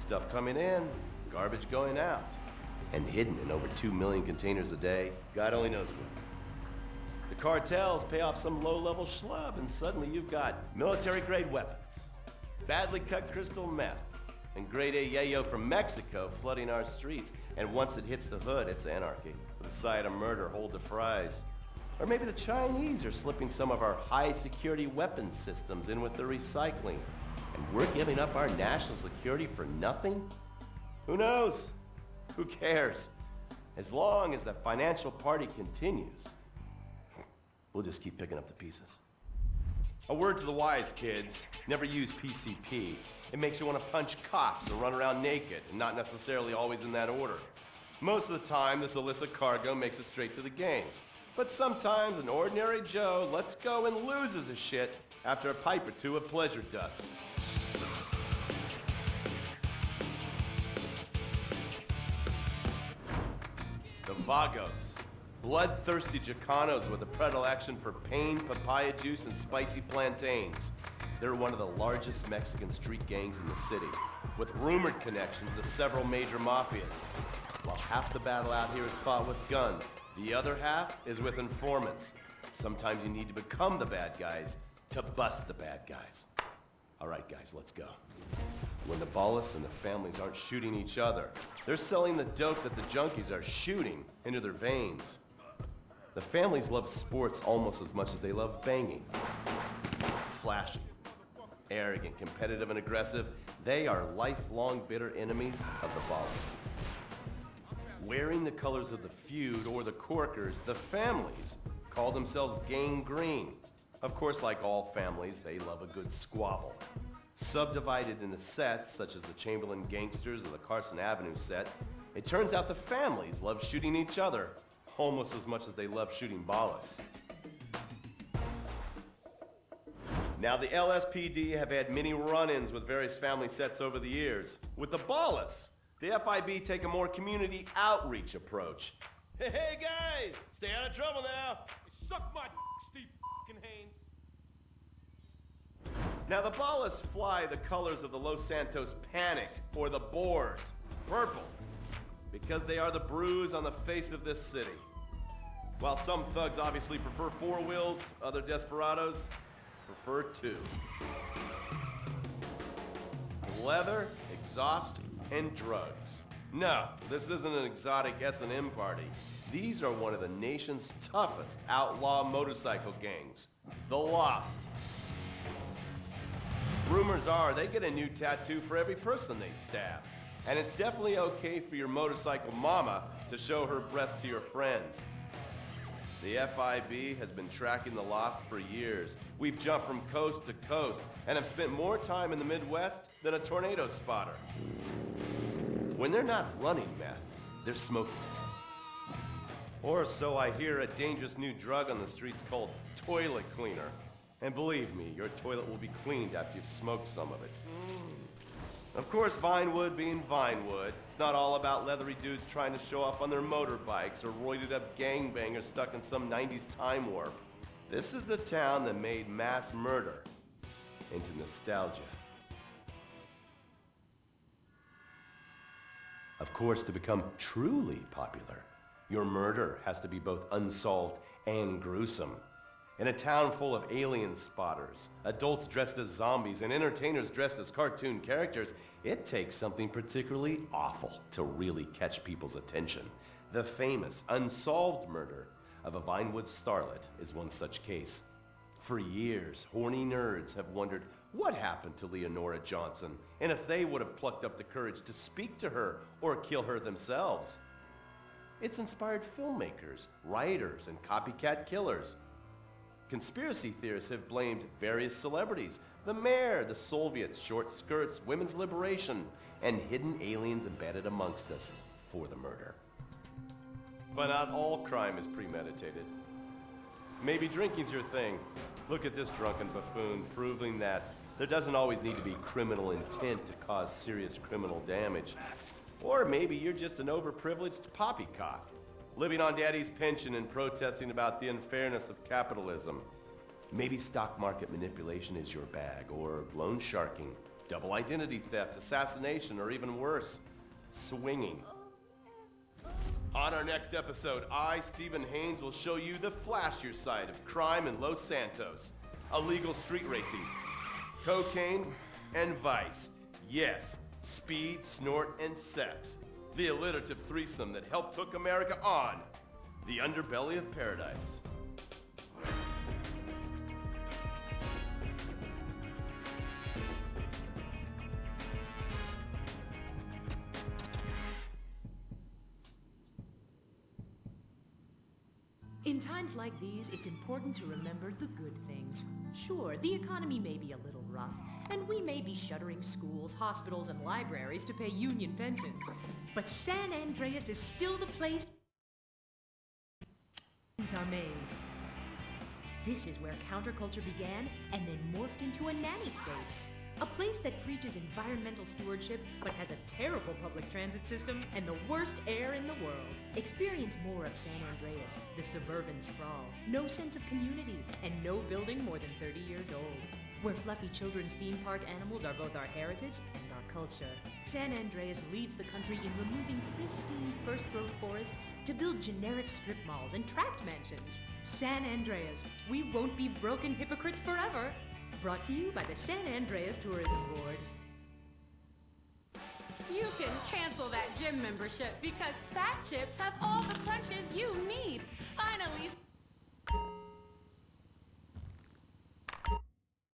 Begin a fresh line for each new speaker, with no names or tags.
Stuff coming in, garbage going out. And hidden in over 2 million containers a day, God only knows where. The cartels pay off some low-level schlub, and suddenly you've got military-grade weapons, badly cut crystal meth, and grade A yayo from Mexico flooding our streets. And once it hits the hood, it's anarchy. The side of murder hold the fries. Or maybe the Chinese are slipping some of our high-security weapons systems in with the recycling, and we're giving up our national security for nothing? Who knows? Who cares? As long as the financial party continues, we'll just keep picking up the pieces. A word to the wise, kids. Never use PCP. It makes you want to punch cops or run around naked, and not necessarily always in that order. Most of the time, this illicit cargo makes it straight to the games. But sometimes an ordinary Joe lets go and loses his shit after a pipe or two of pleasure dust. The Vagos. Bloodthirsty Chicanos with a predilection for pain, papaya juice, and spicy plantains. They're one of the largest Mexican street gangs in the city, with rumored connections to several major mafias. While half the battle out here is fought with guns, the other half is with informants. Sometimes you need to become the bad guys to bust the bad guys. All right, guys, let's go. When the Ballas and the families aren't shooting each other, they're selling the dope that the junkies are shooting into their veins. The families love sports almost as much as they love banging. Flashy, arrogant, competitive, and aggressive, they are lifelong bitter enemies of the Ballas. Wearing the colors of the feud or the Corkers, the families call themselves Gang Green. Of course, like all families, they love a good squabble. Subdivided into sets, such as the Chamberlain Gangsters or the Carson Avenue set, it turns out the families love shooting each other almost as much as they love shooting Ballas. Now, the LSPD have had many run-ins with various family sets over the years. With the Ballas, the FIB take a more community outreach approach. Hey guys, stay out of trouble now.
Suck my Steve Haynes.
Now, the Ballas fly the colors of the Los Santos Panic, or the Boers, purple, because they are the bruise on the face of this city. While some thugs obviously prefer 4 wheels, other desperados prefer 2. Leather, exhaust, and drugs. No, this isn't an exotic S&M party. These are one of the nation's toughest outlaw motorcycle gangs, the Lost. Rumors are they get a new tattoo for every person they stab. And it's definitely okay for your motorcycle mama to show her breast to your friends. The FIB has been tracking the Lost for years. We've jumped from coast to coast and have spent more time in the Midwest than a tornado spotter. When they're not running meth, they're smoking it. Or so I hear, a dangerous new drug on the streets called toilet cleaner. And believe me, your toilet will be cleaned after you've smoked some of it. Of course, Vinewood being Vinewood, it's not all about leathery dudes trying to show off on their motorbikes or roided up gangbangers stuck in some 90s time warp. This is the town that made mass murder into nostalgia. Of course, to become truly popular, your murder has to be both unsolved and gruesome. In a town full of alien spotters, adults dressed as zombies, and entertainers dressed as cartoon characters, it takes something particularly awful to really catch people's attention. The famous, unsolved murder of a Vinewood starlet is one such case. For years, horny nerds have wondered what happened to Leonora Johnson, and if they would have plucked up the courage to speak to her or kill her themselves. It's inspired filmmakers, writers, and copycat killers. Conspiracy theorists have blamed various celebrities, the mayor, the Soviets, short skirts, women's liberation, and hidden aliens embedded amongst us for the murder. But not all crime is premeditated. Maybe drinking's your thing. Look at this drunken buffoon, proving that there doesn't always need to be criminal intent to cause serious criminal damage. Or maybe you're just an overprivileged poppycock, living on daddy's pension and protesting about the unfairness of capitalism. Maybe stock market manipulation is your bag, or loan sharking, Double identity theft, assassination, or even worse, swinging. On our next episode, I, Stephen Haynes, will show you the flashier side of crime in Los Santos. Illegal street racing, cocaine, and vice. Yes, speed, snort, and sex. The alliterative threesome that helped hook America on the underbelly of paradise.
In times like these, it's important to remember the good things. Sure, the economy may be a little rough, and we may be shuttering schools, hospitals, and libraries to pay union pensions. But San Andreas is still the place things are made. This is where counterculture began and then morphed into a nanny state. A place that preaches environmental stewardship but has a terrible public transit system and the worst air in the world. Experience more of San Andreas, the suburban sprawl. No sense of community and no building more than 30 years old. Where fluffy children's theme park animals are both our heritage and our culture. San Andreas leads the country in removing pristine first-growth forest to build generic strip malls and tract mansions. San Andreas, we won't be broken hypocrites forever. Brought to you by the San Andreas Tourism Board.
You can cancel that gym membership because Fat Chips have all the crunches you need. Finally.